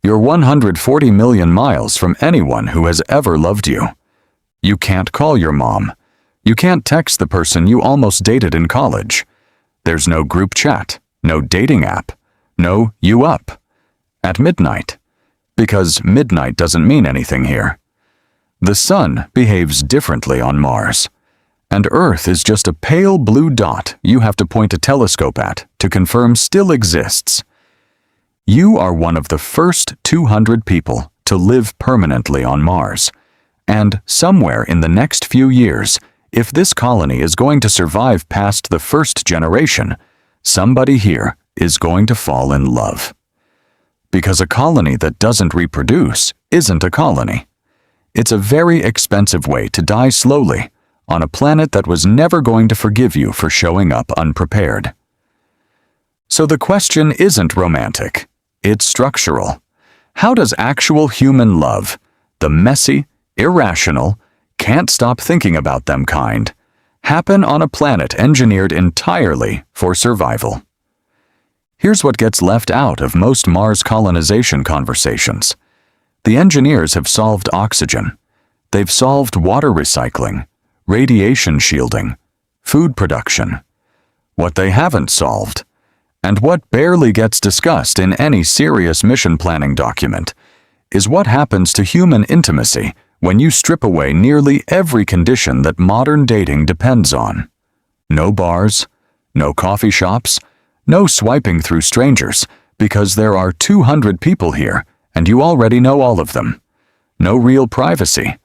You're 140 million miles from anyone who has ever loved you. You can't call your mom. You can't text the person you almost dated in college. There's no group chat, no dating app, no you up at midnight, because midnight doesn't mean anything here. The sun behaves differently on Mars, and Earth is just a pale blue dot you have to point a telescope at to confirm still exists. You are one of the first 200 people to live permanently on Mars, and somewhere in the next few years, if this colony is going to survive past the first generation, somebody here is going to fall in love. Because a colony that doesn't reproduce isn't a colony. It's a very expensive way to die slowly on a planet that was never going to forgive you for showing up unprepared. So the question isn't romantic, it's structural. How does actual human love, the messy, irrational, can't stop thinking about them kind, happen on a planet engineered entirely for survival? Here's what gets left out of most Mars colonization conversations. The engineers have solved oxygen. They've solved water recycling, radiation shielding, food production. What they haven't solved, and what barely gets discussed in any serious mission planning document, is what happens to human intimacy when you strip away nearly every condition that modern dating depends on. No bars, no coffee shops, no swiping through strangers, because there are 200 people here and you already know all of them. No real privacy.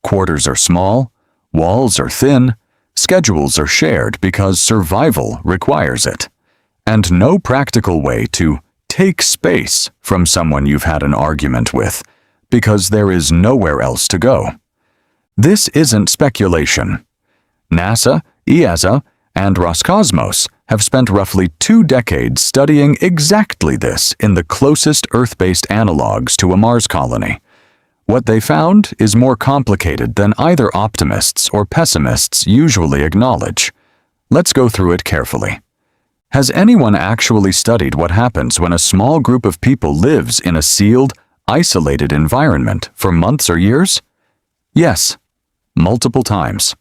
Quarters are small, walls are thin, schedules are shared because survival requires it. And no practical way to take space from someone you've had an argument with, because there is nowhere else to go. This isn't speculation. NASA, ESA, and Roscosmos have spent roughly 2 decades studying exactly this in the closest Earth-based analogs to a Mars colony. What they found is more complicated than either optimists or pessimists usually acknowledge. Let's go through it carefully. Has anyone actually studied what happens when a small group of people lives in a sealed, isolated environment for months or years? Yes, multiple times.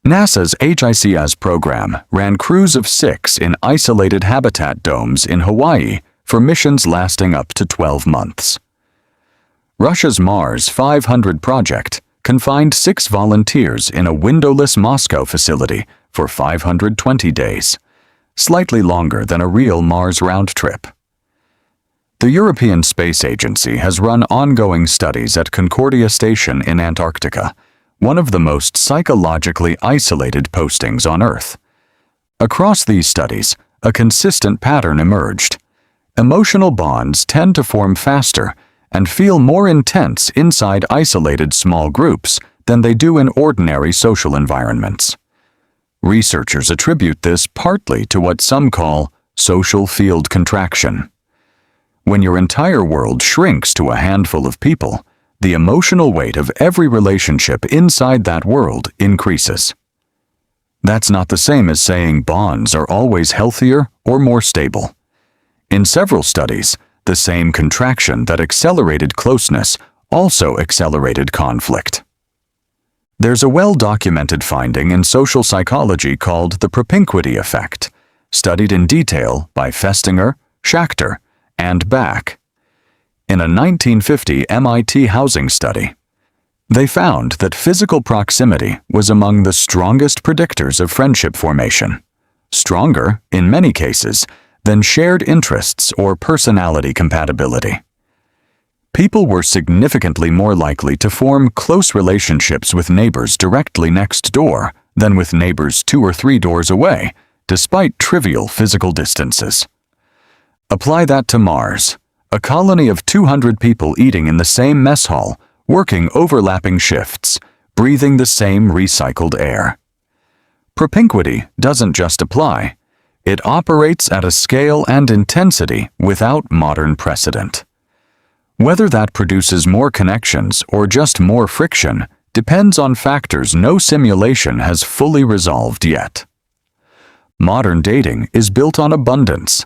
NASA's HICS program ran crews of 6 in isolated habitat domes in Hawaii for missions lasting up to 12 months. Russia's Mars 500 project confined 6 volunteers in a windowless Moscow facility for 520 days, slightly longer than a real Mars round trip. The European Space Agency has run ongoing studies at Concordia Station in Antarctica, one of the most psychologically isolated postings on Earth. Across these studies, a consistent pattern emerged. Emotional bonds tend to form faster and feel more intense inside isolated small groups than they do in ordinary social environments. Researchers attribute this partly to what some call social field contraction. When your entire world shrinks to a handful of people, the emotional weight of every relationship inside that world increases. That's not the same as saying bonds are always healthier or more stable. In several studies, the same contraction that accelerated closeness also accelerated conflict. There's a well-documented finding in social psychology called the propinquity effect, studied in detail by Festinger, Schachter, and Back. In a 1950 MIT housing study, they found that physical proximity was among the strongest predictors of friendship formation, stronger, in many cases, than shared interests or personality compatibility. People were significantly more likely to form close relationships with neighbors directly next door than with neighbors 2 or 3 doors away, despite trivial physical distances. Apply that to Mars, a colony of 200 people eating in the same mess hall, working overlapping shifts, breathing the same recycled air. Propinquity doesn't just apply. It operates at a scale and intensity without modern precedent. Whether that produces more connections or just more friction depends on factors no simulation has fully resolved yet. Modern dating is built on abundance,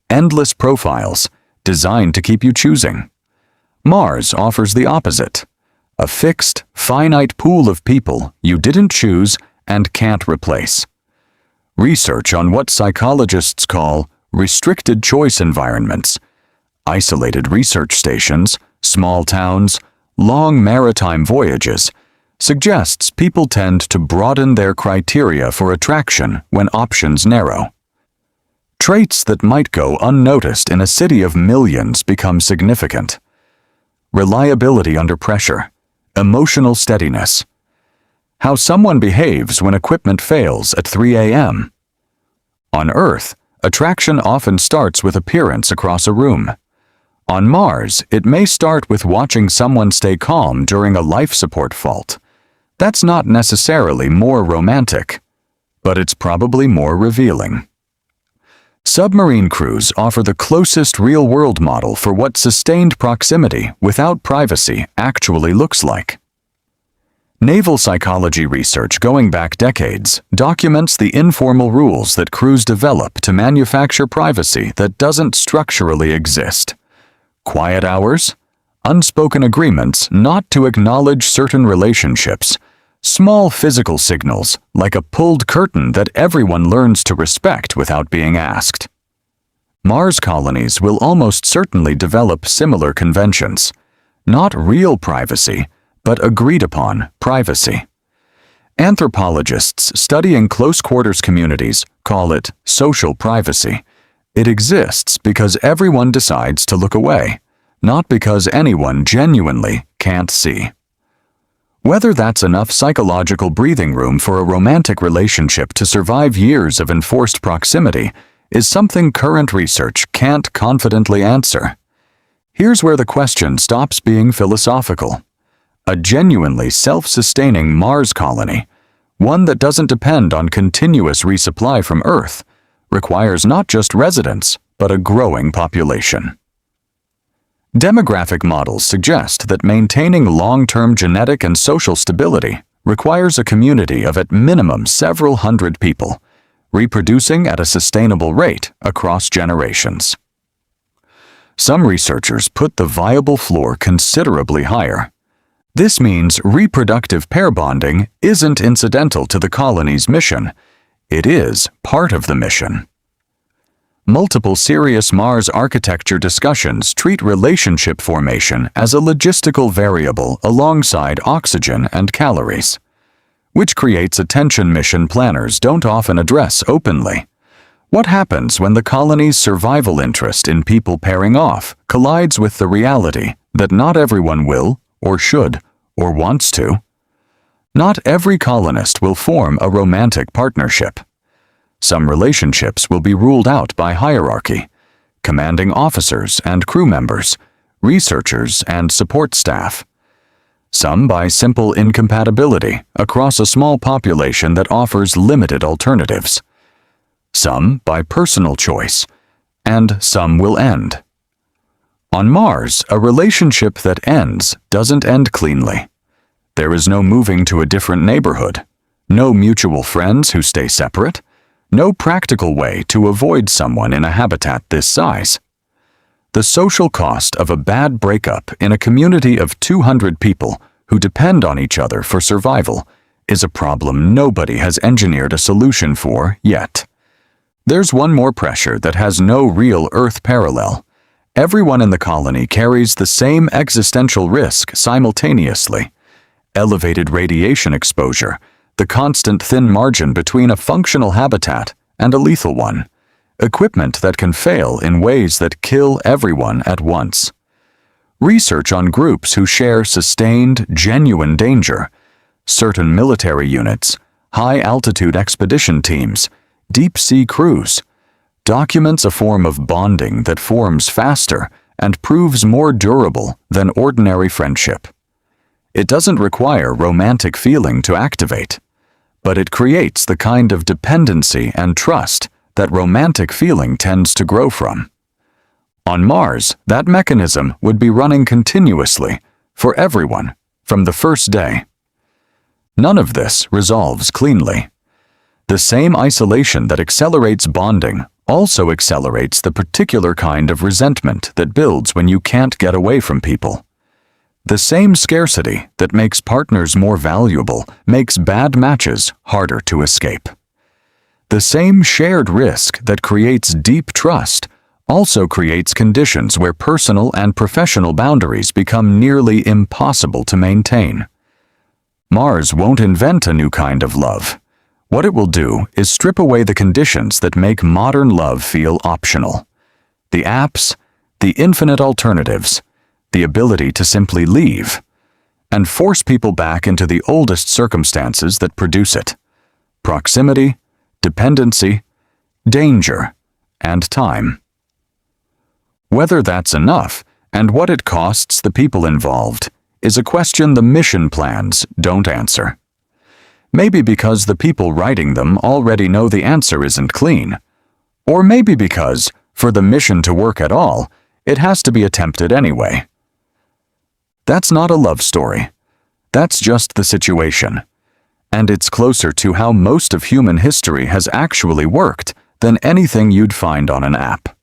endless profiles, designed to keep you choosing. Mars offers the opposite: a fixed, finite pool of people you didn't choose and can't replace. Research on what psychologists call restricted choice environments, isolated research stations, small towns, long maritime voyages, suggests people tend to broaden their criteria for attraction when options narrow. Traits that might go unnoticed in a city of millions become significant. Reliability under pressure, emotional steadiness, how someone behaves when equipment fails at 3 a.m. On Earth, attraction often starts with appearance across a room. On Mars, it may start with watching someone stay calm during a life support fault. That's not necessarily more romantic, but it's probably more revealing. Submarine crews offer the closest real-world model for what sustained proximity without privacy actually looks like. Naval psychology research going back decades documents the informal rules that crews develop to manufacture privacy that doesn't structurally exist. Quiet hours, unspoken agreements not to acknowledge certain relationships, small physical signals like a pulled curtain that everyone learns to respect without being asked. Mars colonies will almost certainly develop similar conventions, not real privacy, but agreed-upon privacy. Anthropologists studying close-quarters communities call it social privacy. It exists because everyone decides to look away, not because anyone genuinely can't see. Whether that's enough psychological breathing room for a romantic relationship to survive years of enforced proximity is something current research can't confidently answer. Here's where the question stops being philosophical. A genuinely self-sustaining Mars colony, one that doesn't depend on continuous resupply from Earth, requires not just residents, but a growing population. Demographic models suggest that maintaining long-term genetic and social stability requires a community of at minimum several hundred people, reproducing at a sustainable rate across generations. Some researchers put the viable floor considerably higher. This means reproductive pair bonding isn't incidental to the colony's mission. It is part of the mission. Multiple serious Mars architecture discussions treat relationship formation as a logistical variable alongside oxygen and calories, which creates a tension mission planners don't often address openly. What happens when the colony's survival interest in people pairing off collides with the reality that not everyone will, or should, or wants to? Not every colonist will form a romantic partnership. Some relationships will be ruled out by hierarchy, commanding officers and crew members, researchers and support staff. Some by simple incompatibility across a small population that offers limited alternatives. Some by personal choice, and some will end. On Mars, a relationship that ends doesn't end cleanly. There is no moving to a different neighborhood, no mutual friends who stay separate, no practical way to avoid someone in a habitat this size. The social cost of a bad breakup in a community of 200 people who depend on each other for survival is a problem nobody has engineered a solution for yet. There's one more pressure that has no real Earth parallel. Everyone in the colony carries the same existential risk simultaneously. Elevated radiation exposure, the constant thin margin between a functional habitat and a lethal one, equipment that can fail in ways that kill everyone at once. Research on groups who share sustained, genuine danger, certain military units, high-altitude expedition teams, deep-sea crews, documents a form of bonding that forms faster and proves more durable than ordinary friendship. It doesn't require romantic feeling to activate, but it creates the kind of dependency and trust that romantic feeling tends to grow from. On Mars, that mechanism would be running continuously, for everyone, from the first day. None of this resolves cleanly. The same isolation that accelerates bonding also accelerates the particular kind of resentment that builds when you can't get away from people. The same scarcity that makes partners more valuable makes bad matches harder to escape. The same shared risk that creates deep trust also creates conditions where personal and professional boundaries become nearly impossible to maintain. Mars won't invent a new kind of love. What it will do is strip away the conditions that make modern love feel optional. The apps, the infinite alternatives, the ability to simply leave, and force people back into the oldest circumstances that produce it: proximity, dependency, danger, and time. Whether that's enough, and what it costs the people involved, is a question the mission plans don't answer. Maybe because the people writing them already know the answer isn't clean. Or maybe because, for the mission to work at all, it has to be attempted anyway. That's not a love story. That's just the situation. And it's closer to how most of human history has actually worked than anything you'd find on an app.